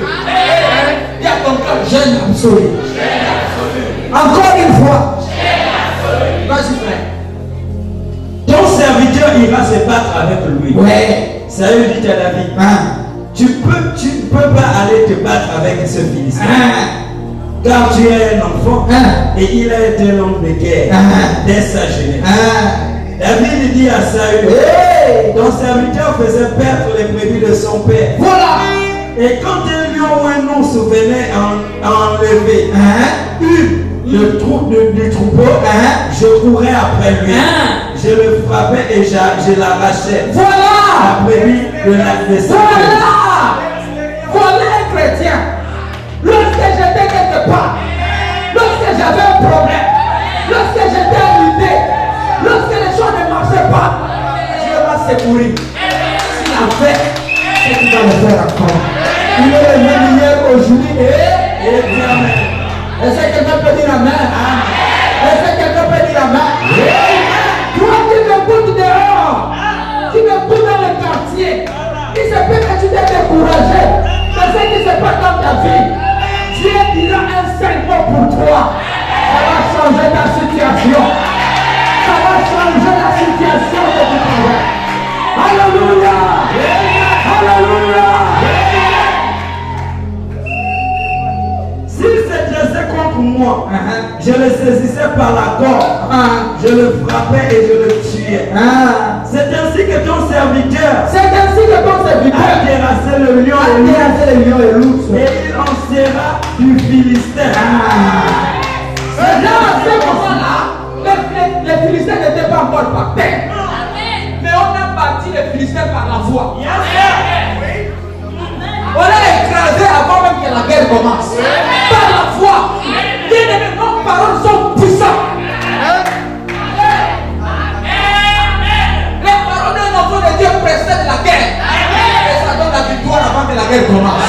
Il y a ton cœur, j'ai un absolu. Encore une fois. Vas-y frère. Ton serviteur ira se battre avec lui. Ouais. Saül dit à David, tu ne peux pas aller te battre avec ce Philistin. Car tu es un enfant et il a été un homme de guerre dès sa jeunesse. David dit à Saül, ton serviteur faisait perdre les brebis de son père. Voilà. Et quand un lion ou un ours venait enlever du troupeau, je courais après lui. Je le frappais et je l'arrachais. Voilà. La brebis de l'adversaire. Voilà un chrétien. Lorsque j'étais quelque part, lorsque j'avais un problème, lorsque j'étais limité, lorsque les choses ne marchaient pas, Dieu m'a secouru. S'il a fait, c'est qu'il va le faire encore. Il est le même hier, aujourd'hui et Amen. est-ce que quelqu'un peut dire amen? Est-ce que quelqu'un peut dire amen? Toi qui m'écoutes dehors, qui m'écoutes dans le quartier, il se peut que tu t'es découragé de ce qui se passe dans ta vie. Dieu dira un seul mot pour toi. Ça va changer ta situation. Ça va changer la situation de ton travail. Alléluia. Alléluia. S'il s'est dressé contre moi, je le saisissais par la gorge, je le frappais et je le tuais. C'est ainsi que ton serviteur a terrassé le lion et l'ours. Et il en sera du Philistin. Là, à ce moment-là, les Philistins n'étaient pas encore partis. Mais on a bâti les Philistins par la foi. On l'a écrasé avant même que la guerre commence. Par la foi. Bien-aimés, nos paroles sont puissantes. Les paroles d'un enfant de Dieu précèdent la guerre. Et ça donne la victoire avant que la guerre commence.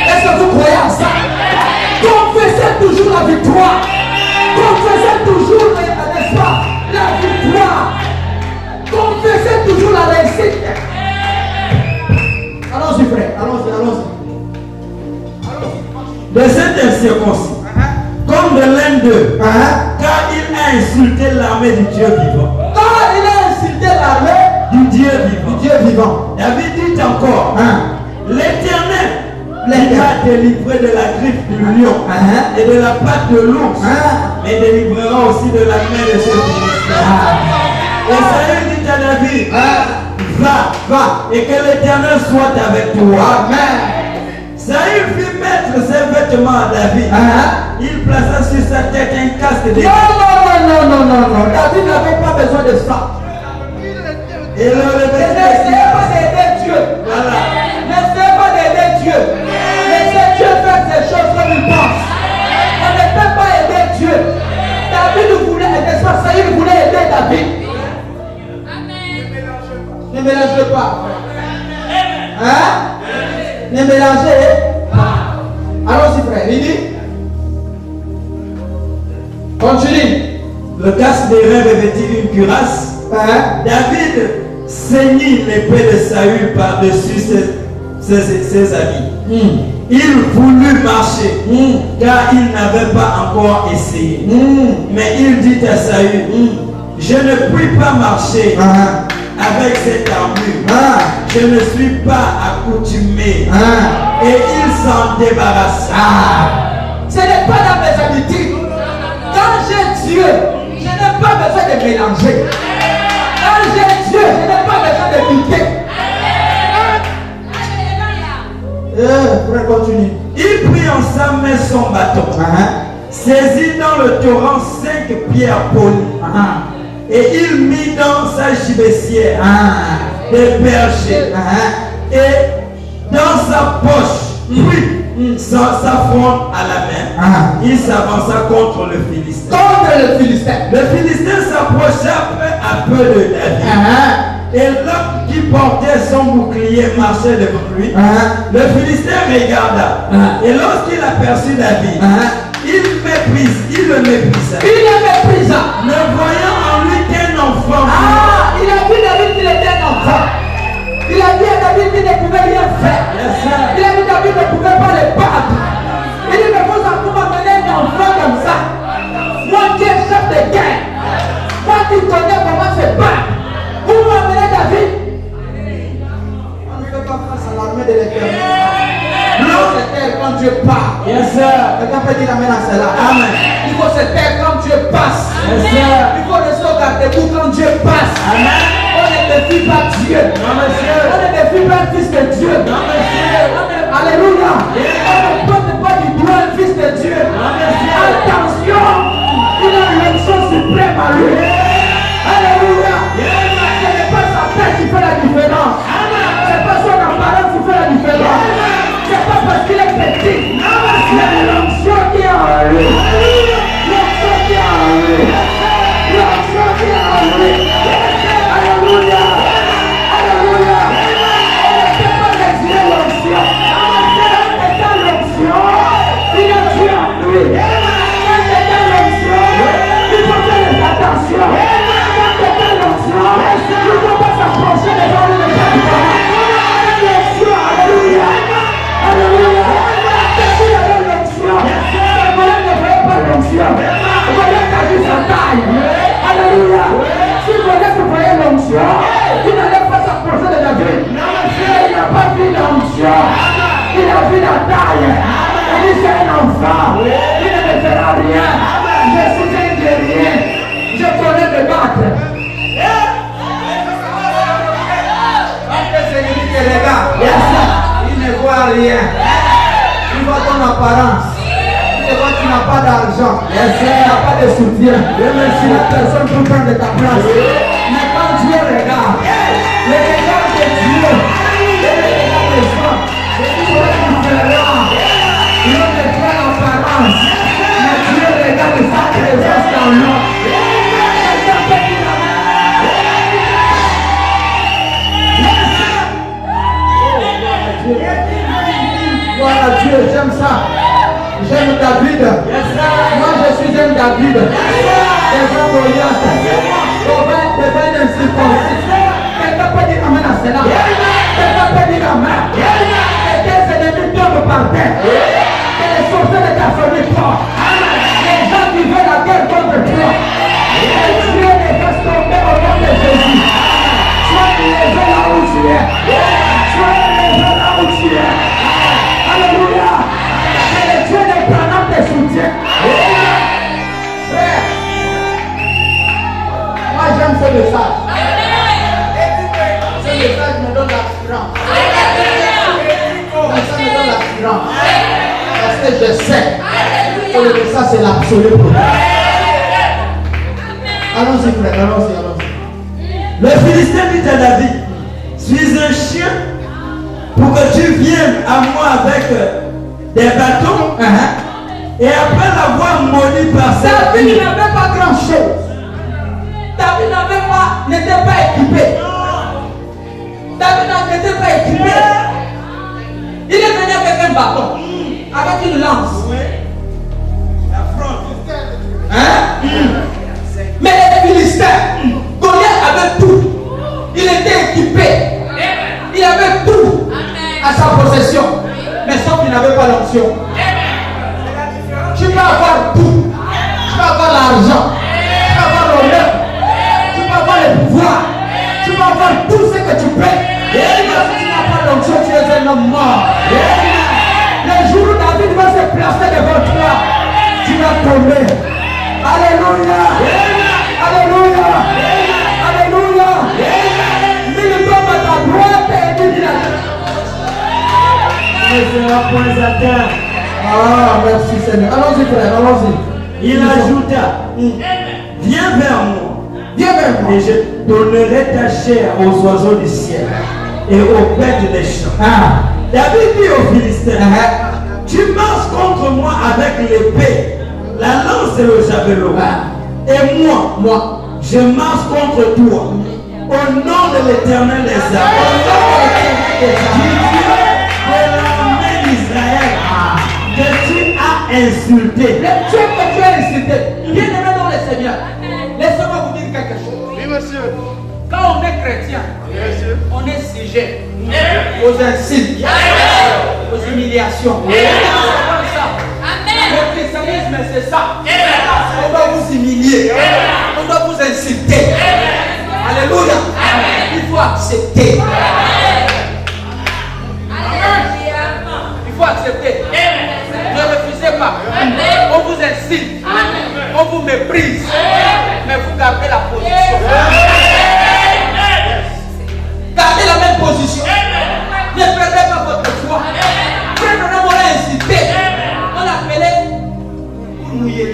Est-ce que vous croyez à ça? Confessez toujours la victoire. Confessez toujours, n'est-ce pas, la victoire. Confessez toujours la réussite. Allons-y frère, allons-y. De cette circoncis, comme de l'un d'eux, car il a insulté l'armée du Dieu vivant. Quand il a insulté l'armée du Dieu vivant. David dit encore, l'Éternel m'a délivré de la griffe du lion et de la patte de l'ours, mais délivrera aussi de la main de ce Philistin. Et Saül dit à David, va, et que l'Éternel soit avec toi. Amen. Saül fit mettre ses vêtements à David. Il plaça sur sa tête un casque de... Non. David n'avait pas besoin de ça. Et le n'essayez pas d'aider Dieu. Voilà. N'essayez pas d'aider Dieu. Laissez Dieu faire ses choses comme il pense. On ne peut pas aider Dieu. David voulait aider ça. Saül voulait aider David. Ne mélangez pas. Ne mélangez pas. Allons-y frère. Il dit. Continue. Le casque d'airain revêtit une cuirasse. David ceignit l'épée de Saül par-dessus ses habits. Il voulut marcher, car il n'avait pas encore essayé. Mais il dit à Saül, je ne puis pas marcher avec cette armure. Je ne suis pas accoutumé. Et il s'en débarrassa. Ce n'est pas dans mes habitudes. Quand j'ai Dieu, je n'ai pas besoin de mélanger. Quand j'ai Dieu, je n'ai pas besoin de lutter. Frère, continue. Il prit en sa main son bâton, saisit dans le torrent 5 pierres polies, et il mit dans sa gibecière des bergers, et dans sa poche, puis sa fronde à la main, il s'avança contre le Philistin. Contre le Philistin. Le Philistin s'approcha peu à peu de David, Et l'homme qui portait son bouclier marchait devant lui. Le Philistin regarda. Et lorsqu'il aperçut David, il le méprisa. Ne voyant en lui qu'un enfant. Il a vu David qu'il était un enfant. Il a dit à David qu'il ne pouvait rien faire. Il a dit à David qu'il ne pouvait pas le battre. Il dit, mais vous m'amener un enfant comme ça. Moi qui est chef de guerre. Moi qui connais comment se battre. Vous m'amenez David. On ne peut pas face à l'armée de l'Éternel. Non, c'est terre quand Dieu part. Quelqu'un peut dire amen à cela. Amen. Il faut se taire quand Dieu passe. Il faut rester au garde-boue quand Dieu passe. Amen. On ne défie pas Dieu. Non, monsieur. On ne défie pas le fils de Dieu. Non, monsieur. Alléluia. On ne porte pas du doigt le fils de Dieu. Attention. Il a une chose suprême à lui. Alléluia. Ce n'est pas sa tête qui fait la différence. Ce n'est pas son apparence qui fait la différence. Ce n'est pas parce qu'il est petit. C'est l'onction qui est en lui. L'onction qui est en lui. L'onction qui est en lui. Alléluia. Alléluia. On ne peut pas résister l'onction. C'est dans l'onction. Il a Dieu en lui. Quand c'est dans l'onction, il faut faire attention. Quand c'est dans l'onction, il ne faut pas s'approcher devant lui. L'onction, alléluia. Alléluia. Alléluia. Si vous voyez l'onction, il n'allait pas s'approcher de David. Il n'a pas vu l'onction. Il a vu la taille. Il dit c'est un enfant. Il ne me fera rien. Je suis un guerrier. Je connais me battre. Celui qui regarde, il ne voit rien. Il voit ton apparence. Il voit que tu n'as pas d'argent. Tu n'as pas de soutien. Si la personne peut prendre ta place. Mais quand Dieu regarde, le regard de Dieu, le regard des gens, c'est toujours différent. L'homme ne voit l'apparence. Mais Dieu regarde sa présence dans l'homme. Voilà Dieu, j'aime ça. J'aime David. Moi je suis un David. Des gens Goliath. Devant un circoncis. Quelqu'un peut dire amen à cela. Quelqu'un peut dire amen. Et tes ennemis tombent par terre. Et les sorciers de ta famille tombent. Les gens qui veulent la guerre contre toi. Et Dieu les fasse tomber au nom de Jésus. Sois levé là où tu es. Sois levé là où tu es. Alléluia. Que le Dieu des planètes te soutienne. Frère, moi j'aime ce message. Ce message me donne l'assurance. Ça me donne l'assurance. Parce que je sais que le message c'est l'absolu pour moi. Allons-y frère, allons-y. Le Philistin dit à David, suis un chien pour que tu viennes à moi avec des bâtons. Et après l'avoir maudit par cette David n'avait pas grand chose. David n'était pas équipé. David n'était pas équipé. Il est venu avec un bâton, avec une lance. Mais les Philistins, Goliath avait tout. Il était équipé. Il avait tout à sa possession. Mais sauf qu'il n'avait pas l'onction. Tu peux avoir tout. Tu peux avoir l'argent. Tu peux avoir l'honneur. Tu peux avoir le pouvoir. Tu peux avoir tout ce que tu peux. Mais si tu n'as pas l'onction, tu es un homme mort. Le jour où David va se placer devant toi, tu vas tomber. Alléluia. Alléluia. Alléluia. Mille tombe à ta droite et mille à ta ne sera point atteint. Ah, merci Seigneur. Allons-y frère, allons-y. Il ajouta, viens vers moi. Viens vers moi. Et je donnerai ta chair aux oiseaux du ciel et aux bêtes des champs. David dit aux Philistins, tu marches contre moi avec l'épée, la lance et le javelot. Et moi, je marche contre toi Au nom de l'Éternel des armées, de l'armée d'Israël, que tu as insulté. Le Dieu que tu as insulté. Bien-aimé dans le Seigneur, laissez-moi vous dire quelque chose. Oui, monsieur. Quand on est chrétien, Monsieur. on est sujet aux insultes, aux humiliations. C'est ça. Le christianisme, c'est ça. On doit vous humilier. On doit vous insulter. Alléluia. Il faut accepter. Il faut accepter. Ne refusez pas. On vous insulte. On vous méprise. Mais vous gardez la position. Gardez la même position. Ne perdez pas votre foi. Frère, on l'a incité. On l'appelait pour mouiller.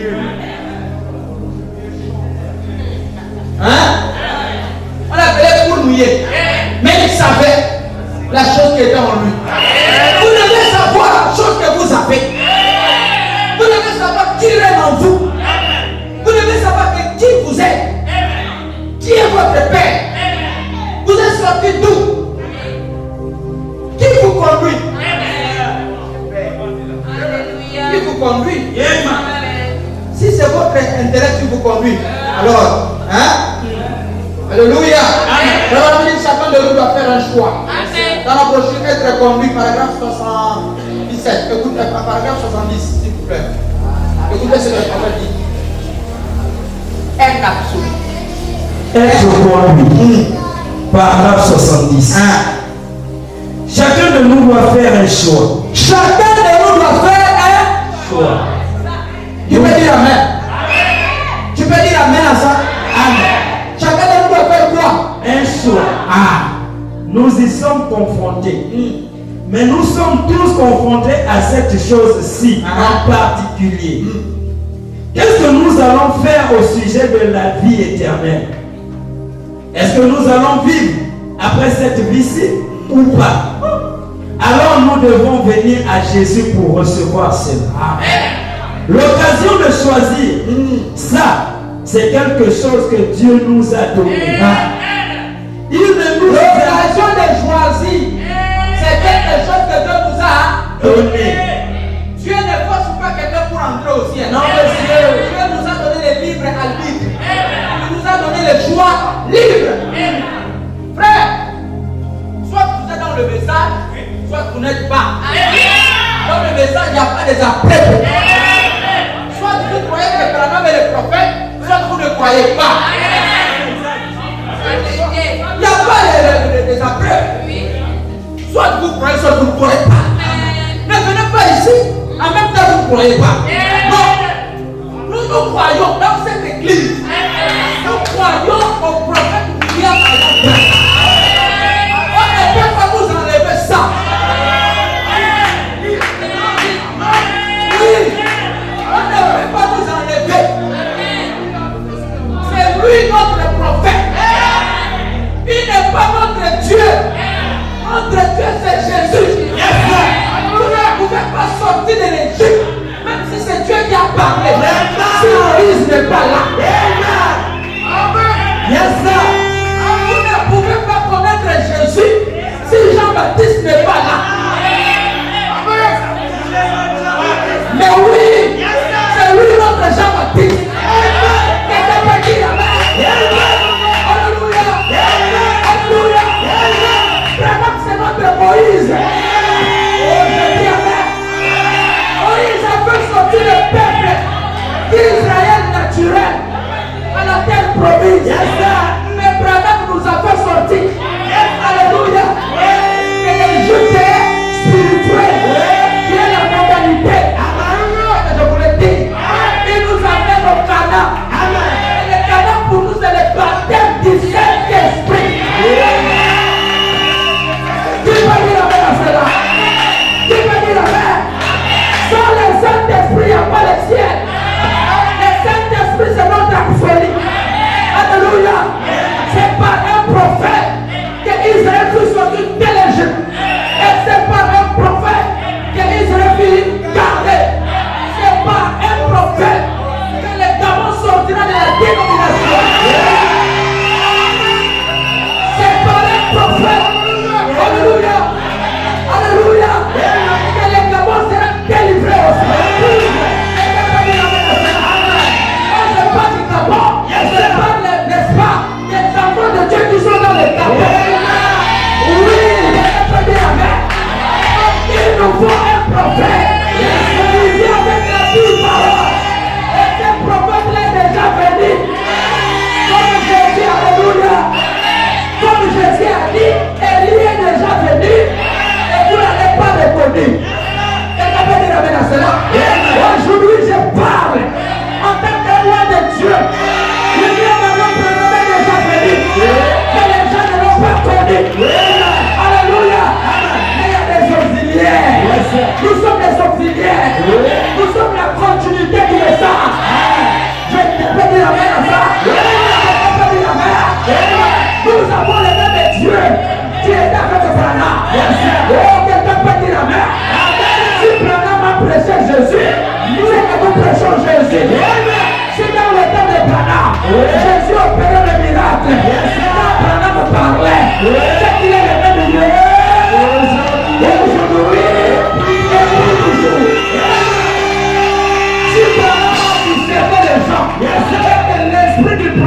Hein? On l'appelait pour mouiller. Mais il savait la chose qui était en lui. Vous devez savoir la chose que vous avez. Vous devez savoir qui règne en vous. Vous devez savoir que qui vous êtes. Qui est votre Père. Vous êtes sorti d'où? Qui vous conduit? Qui vous conduit? Si c'est votre intérêt qui vous conduit, alors, hein? Alléluia. Alors, chacun de nous doit faire un choix. Dans la brochure, être conduit, paragraphe 77. Écoutez, paragraphe 70, s'il vous plaît. Écoutez ce que le prophète dit. Un absolu. Être conduit. Paragraphe 70. Chacun de nous doit faire un choix. Chacun de nous doit faire un Choix. Tu peux dire Amen. Tu peux dire Amen à ça? Amen. Chacun de nous doit faire quoi? Un choix. Nous y sommes confrontés. Mais nous sommes tous confrontés à cette chose-ci en particulier. Qu'est-ce que nous allons faire au sujet de la vie éternelle? Est-ce que nous allons vivre après cette vie-ci ou pas? Alors nous devons venir à Jésus pour recevoir cela. L'occasion de choisir, ça, c'est quelque chose que Dieu nous a donné. Il ne nous L'occasion de choisir, c'est quelque chose que Dieu nous a donné. Dieu ne force pas quelqu'un pour entrer au ciel. Non, monsieur. Dieu nous a donné le libre arbitre. Il nous a donné le choix libre. Frère, soit vous êtes dans le message, soit vous n'êtes pas. Dans le message, il n'y a pas des après. Soit vous croyez que Branham est le prophète, soit vous ne croyez pas. Il n'y a pas des après. Soit vous croyez, soit vous ne croyez pas. Ne venez pas ici, en même temps vous ne croyez pas. Non, nous croyons dans cette église. Nous croyons au prophète William Allen. On ne peut pas vous enlever ça. Oui, on ne peut pas vous enlever. C'est lui notre prophète. Il n'est pas notre Dieu. Notre Dieu c'est Jésus. Vous ne pouvez pas sortir de l'Égypte. Même si c'est Dieu qui a parlé. Si Moïse ne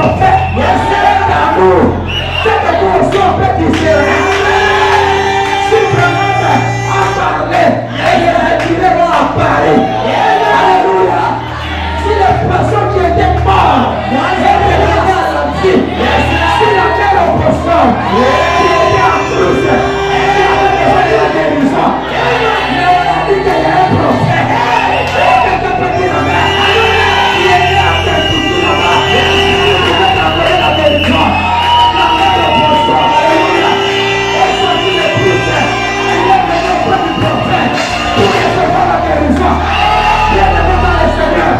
prophète. Cet amour, cette émotion peut discerner. Si vraiment à parler, et les retirés vont apparaître. Alléluia. Si les personnes qui étaient mortes, si la terre au poisson, qui était en cruce, qui avait besoin de la guérison, mais on a dit qu'il y a un prophète. Quelqu'un peut dire amen. Il est là, c'est tout là-bas. Il peut t'envoyer la guérison. La terre au poisson, alléluia. Et sorti le cruce, il est venu auprès du prophète pour recevoir la guérison. Bien aimé dans le Seigneur,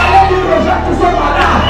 allez dire aux gens qui sont malades.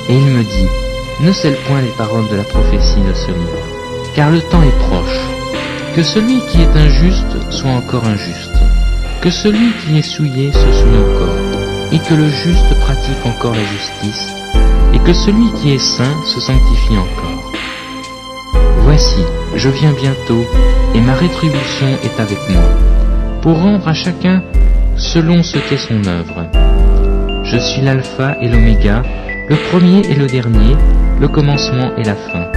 Et il me dit, ne scelle point les paroles de la prophétie de ce livre, car le temps est proche. Que celui qui est injuste soit encore injuste, que celui qui est souillé se souille encore, et que le juste pratique encore la justice, et que celui qui est saint se sanctifie encore. Voici, je viens bientôt, et ma rétribution est avec moi, pour rendre à chacun selon ce qu'est son œuvre. Je suis l'alpha et l'oméga, le premier et le dernier, le commencement et la fin.